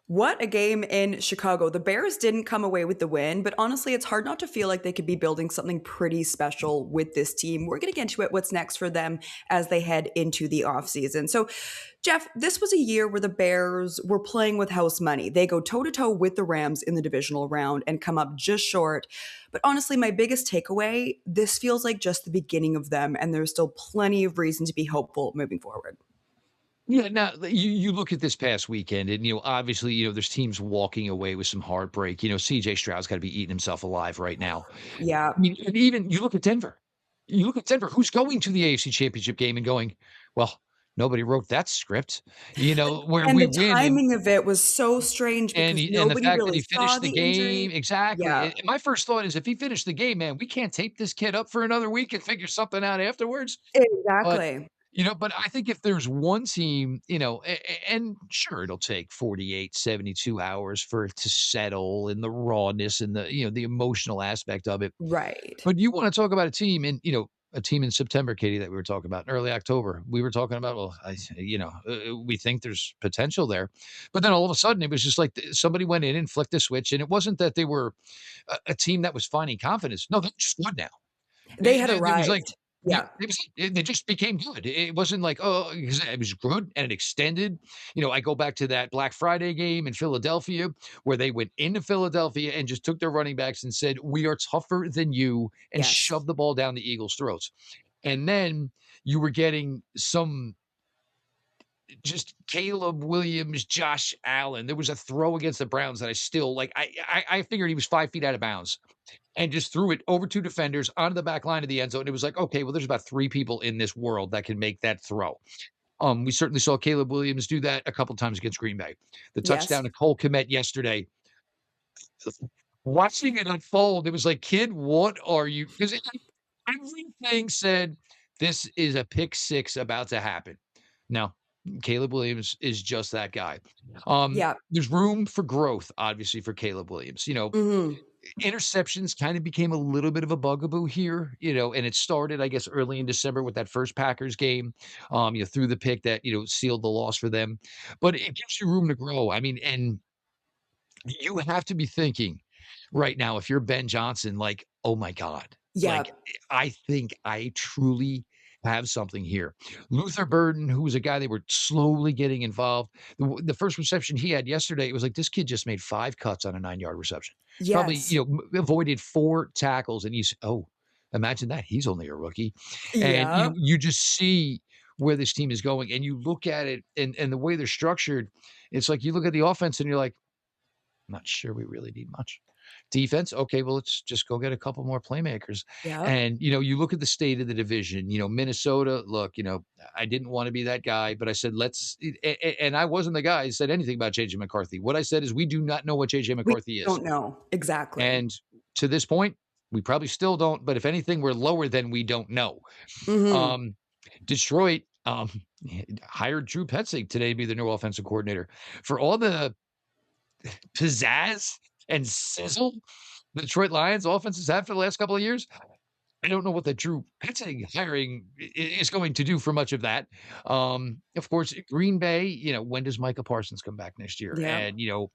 What a game in Chicago. The Bears didn't come away with the win, but honestly, it's hard not to feel like they could be building something pretty special with this team. We're going to get into it, what's next for them as they head into the offseason. So, Jeff, this was a year where the Bears were playing with house money. They go toe to toe with the Rams in the divisional round and come up just short. But honestly, my biggest takeaway, this feels like just the beginning of them, and there's still plenty of reason to be hopeful moving forward. Yeah, now you look at this past weekend, and obviously, there's teams walking away with some heartbreak. CJ Stroud's got to be eating himself alive right now. Yeah. I mean, and even you look at Denver. You look at Denver, who's going to the AFC Championship game and going, well, nobody wrote that script, where And we the win timing of it was so strange because and the nobody fact that really he saw finished the the game injury. exactly. Yeah, And my first thought is if he finished the game, man, we can't tape this kid up for another week and figure something out afterwards. But exactly. but I think if there's one team, and sure, it'll take 48, 72 hours for it to settle and the rawness and the emotional aspect of it. Right. But you want to talk about a team a team in September, Katie, that we were talking about in early October. We were talking about, well, we think there's potential there. But then all of a sudden, it was just like somebody went in and flicked a switch. And it wasn't that they were a team that was finding confidence. No, they're just good now. They had It was like arrived. yeah, Yeah. they just became good. It wasn't like, oh, 'cause it was good and it extended. I go back to that Black Friday game in Philadelphia where they went into Philadelphia and just took their running backs and said, "We are tougher than you," and Yes. shoved the ball down the Eagles' throats. And then you were getting some just Caleb Williams, Josh Allen. There was a throw against the Browns that I still like. I figured he was 5 feet out of bounds and just threw it over 2 defenders onto the back line of the end zone. It was like, okay, well, there's about 3 people in this world that can make that throw. We certainly saw Caleb Williams do that a couple times against Green Bay. The touchdown Yes. to Cole Kmet yesterday, watching it unfold, it was like, kid, what are you? Because everything said this is a pick six about to happen. Now, Caleb Williams is just that guy. Yeah. There's room for growth, obviously, for Caleb Williams. Mhm. Interceptions kind of became a little bit of a bugaboo here, and it started, I guess, early in December with that first Packers game. Threw the pick that, sealed the loss for them. But it gives you room to grow. I mean, and you have to be thinking right now, if you're Ben Johnson, like, oh my God, Yeah. like I think I truly have something here. Luther Burden, who was a guy they were slowly getting involved. The first reception he had yesterday, it was like this kid just made 5 cuts on a 9-yard reception. Probably, Yes. avoided 4 tackles, and imagine that he's only a rookie, and Yeah. you just see where this team is going, and you look at it and the way they're structured. It's like you look at the offense and you're like, not sure we really need much. Defense, okay, well, let's just go get a couple more playmakers. Yep. And, you look at the state of the division, Minnesota, look, I didn't want to be that guy, but I said, and I wasn't the guy who said anything about JJ McCarthy. What I said is, we do not know what JJ We McCarthy is. don't know. Exactly. And to this point, we probably still don't, but if anything, we're lower than we don't know. Mhm. Um, Detroit, hired Drew Petzing today to be the new offensive coordinator. For all the pizzazz and sizzle the Detroit Lions offense has had for the last couple of years. I don't know what the Drew Petzing hiring is going to do for much of that. Of course, Green Bay, when does Micah Parsons come back next year? Yep. And,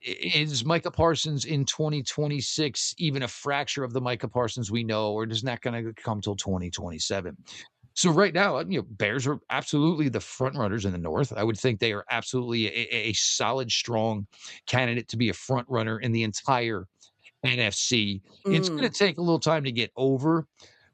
is Micah Parsons in 2026 even a fracture of the Micah Parsons we know, or is that going to come till 2027? So right now, Bears are absolutely the front runners in the North. I would think they are absolutely a solid, strong candidate to be a front runner in the entire NFC. It's going Mm. to take a little time to get over,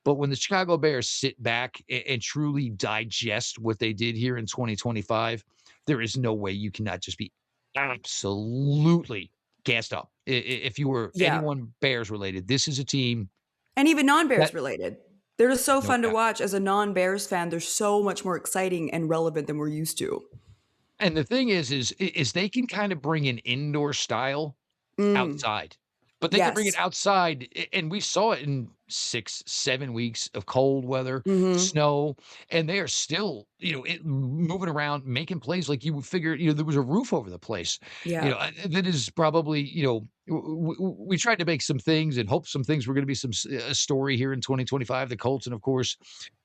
but when the Chicago Bears sit back and truly digest what they did here in 2025, there is no way you cannot just be absolutely gassed up. If you were Yeah. anyone Bears related, this is a team And even that non-Bears related. They're just so no fun to doubt. watch as a non-Bears fan. They're so much more exciting and relevant than we're used to. And the thing is they can kind of bring an indoor style Mm. outside, but they can bring it Yes. outside, and we saw it in 6, 7 weeks of cold weather, Mhm. snow, and they are still, moving around, making plays like you would figure, there was a roof over the place. Yeah. That is probably, we tried to make some things and hope some things were going to be a story here in 2025, the Colts, and of course.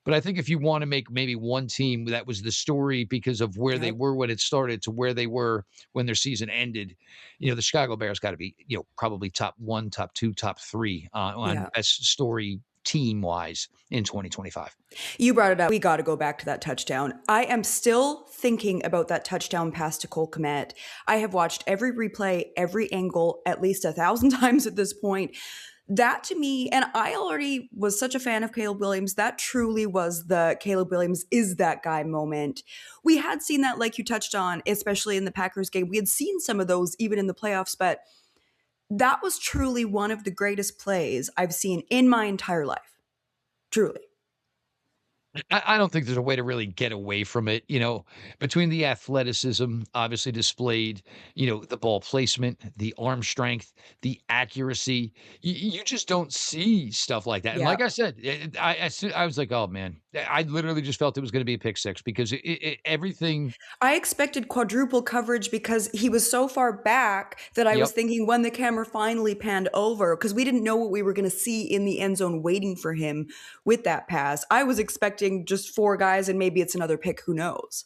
But I think if you want to make maybe one team that was the story because of where they Yep. were when it started to where they were when their season ended, the Chicago Bears got to be, probably top one, top two, top three on Yeah. best story team wise in 2025. You brought it up. We got to go back to that touchdown. I am still thinking about that touchdown pass to Cole Kmet. I have watched every replay, every angle at least 1,000 times at this point. That to me, and I already was such a fan of Caleb Williams, that truly was the Caleb Williams is that guy moment. We had seen that, like you touched on, especially in the Packers game. We had seen some of those even in the playoffs, but that was truly one of the greatest plays I've seen in my entire life. Truly. I don't think there's a way to really get away from it, between the athleticism obviously displayed, the ball placement, the arm strength, the accuracy. You just don't see stuff like that. And Yeah. like I said, I was like, oh man, I literally just felt it was going to be a pick six because everything. I expected quadruple coverage because he was so far back that I was Yep. thinking when the camera finally panned over, because we didn't know what we were going to see in the end zone waiting for him with that pass. I was expecting just four guys and maybe it's another pick. Who knows?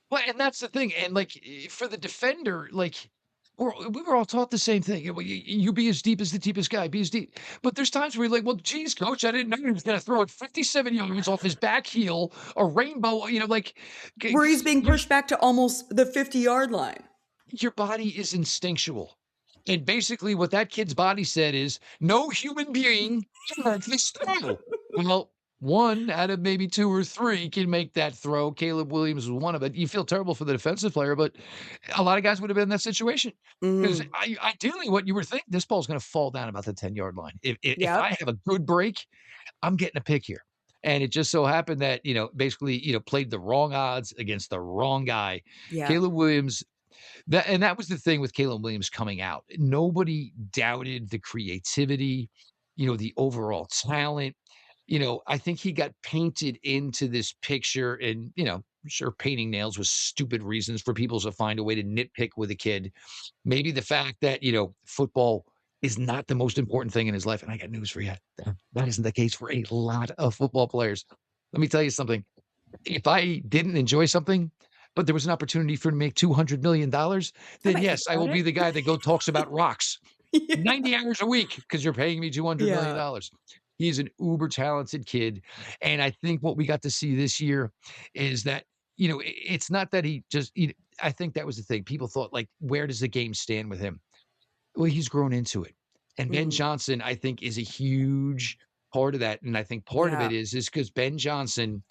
Well, and that's the thing, and, like, for the defender, like, we were all taught the same thing, you be as deep as the deepest guy, be as deep, but there's times where you're like, "Well, geez, coach, I didn't know he was gonna throw it 57 yards off his back heel, a rainbow," like, Where he's 'cause being pushed back to almost the 50-yard line. your body is instinctual, and basically what that kid's body said is, "No human being can make this throw." Well, 1 out of maybe 2 or 3 can make that throw. Caleb Williams was one of it. You feel terrible for the defensive player, but a lot of guys would have been in that situation. 'Cause Mm. ideally, what you were thinking, this ball's gonna fall down about the 10-yard line. If I Yep. have a good break, I'm getting a pick here. And it just so happened that, basically, played the wrong odds against the wrong guy. Yeah. Caleb Williams that was the thing with Caleb Williams coming out. Nobody doubted the creativity, the overall talent. I think he got painted into this picture and, sure painting nails was stupid reasons for people to find a way to nitpick with a kid. Maybe the fact that, football is not the most important thing in his life. And I got news for you. That isn't the case for a lot of football players. Let me tell you something. If I didn't enjoy something, but there was an opportunity for to make $200 million, I then might think yes, I about will be it. the guy that go talks about rocks Yeah. 90 hours a week because you're paying me Yeah. $200 million. He's an uber talented kid. And I think what we got to see this year is that, it's not that he just, I think that was the thing. People thought, like, where does the game stand with him? Well, he's grown into it. And Ben Mhm. Johnson, I think, is a huge part of that. And I think part of it Yeah. is because Ben Johnson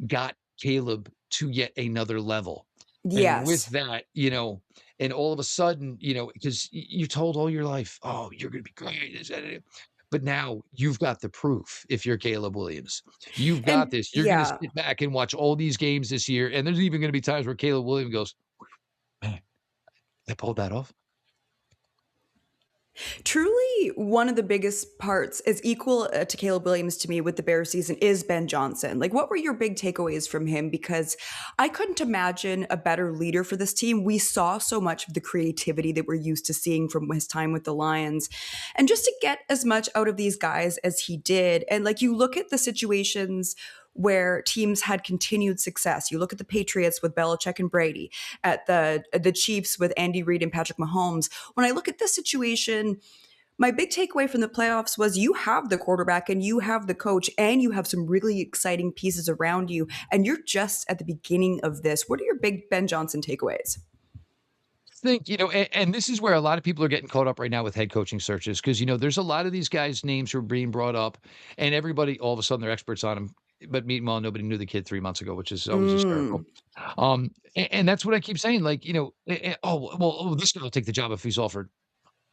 got Caleb to yet another level. And with Yes. that, and all of a sudden, because you told all your life, "Oh, you're gonna be great," but now you've got the proof if you're Caleb Williams. You've got And this. You're gonna yeah. sit back and watch all these games this year, and there's even gonna be times where Caleb Williams goes, "Man, they pulled that off." Truly, one of the biggest parts is equal to Caleb Williams to me with the Bears season is Ben Johnson. Like, what were your big takeaways from him? Because I couldn't imagine a better leader for this team. We saw so much of the creativity that we're used to seeing from his time with the Lions. And just to get as much out of these guys as he did, and like you look at the situations where teams had continued success. You look at the Patriots with Belichick and Brady, at the Chiefs with Andy Reid and Patrick Mahomes. When I look at this situation, my big takeaway from the playoffs was you have the quarterback and you have the coach and you have some really exciting pieces around you, and you're just at the beginning of this. What are your big Ben Johnson takeaways? Think, and this is where a lot of people are getting caught up right now with head coaching searches because, there's a lot of these guys' names who are being brought up, and everybody all of a sudden they're experts on them. But meanwhile, nobody knew the kid 3 months ago, which is always hysterical. Mm, And that's what I keep saying. Like, oh, well, this guy will take the job if he's offered.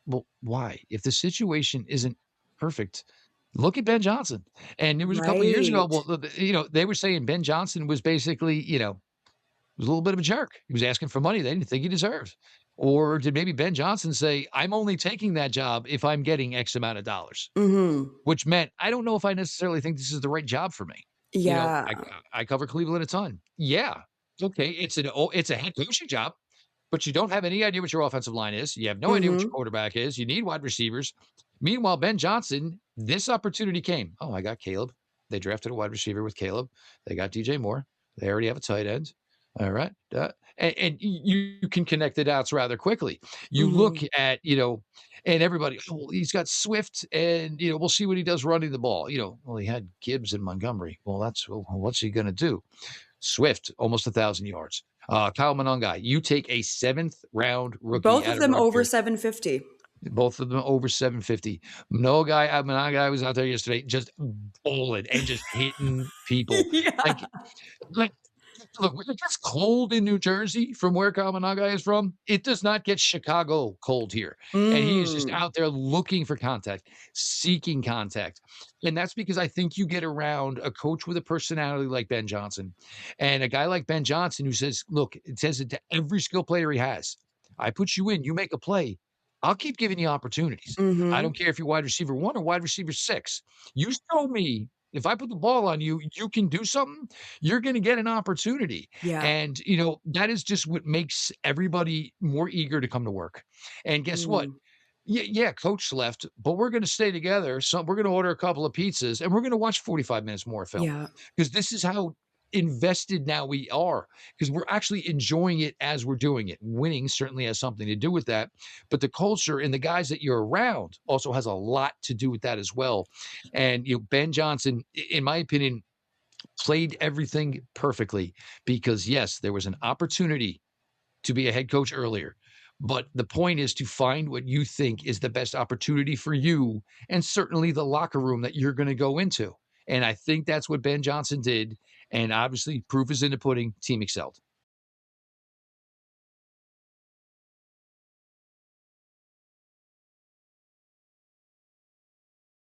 Well, why? If the situation isn't perfect, look at Ben Johnson. And it was a couple of years ago. right. Well, they were saying Ben Johnson was basically, was a little bit of a jerk. He was asking for money they didn't think he deserved. Or did maybe Ben Johnson say, I'm only taking that job if I'm getting X amount of dollars, Hmm. which meant I don't know if I necessarily think this is the right job for me. You know, Yeah. I I cover Cleveland a ton. Yeah. Okay. It's a head coaching job. but you don't have any idea what your offensive line is. You have no idea what your Mhm. quarterback is. You need wide receivers. Meanwhile, Ben Johnson, this opportunity came. Oh, I got Caleb. They drafted a wide receiver with Caleb. They got DJ Moore. They already have a tight end. All right. And you can connect the dots rather quickly. You look Mhm. at, and everybody, oh, well, he's got Swift, and, we'll see what he does running the ball. Well, he had Gibbs and Montgomery. Well, what's he going to do? Swift, almost 1,000 yards. Kyle Monangai, you take a seventh round rookie Both out of of them over Rutgers, 750. both of them over 750. Monangai was out there yesterday just bowling and just hitting people. Yeah. Like, like, look, when it gets cold in New Jersey from where Kaminaga is from, it does not get Chicago cold here. And he is just Mm. out there looking for contact, seeking contact. And that's because I think you get around a coach with a personality like Ben Johnson and a guy like Ben Johnson who says, look, it says it to every skill player he has. I put you in, you make a play. I'll keep giving you opportunities. I Mhm. don't care if you're wide receiver 1 or wide receiver 6. You show me if I put the ball on you, you can do something, you're going to get an opportunity. Yeah. And, that is just what makes everybody more eager to come to work. And guess what? Mm. Yeah, coach left, but we're going to stay together. So we're going to order a couple of pizzas and we're going to watch 45 minutes more film Yeah. because this is how invested now we are because we're actually enjoying it as we're doing it. Winning certainly has something to do with that, but the culture and the guys that you're around also has a lot to do with that as well. And, Ben Johnson, in my opinion, played everything perfectly because, yes, there was an opportunity to be a head coach earlier. But the point is to find what you think is the best opportunity for you and certainly the locker room that you're going to go into. And I think that's what Ben Johnson did. And obviously, proof is in the pudding. Team excelled.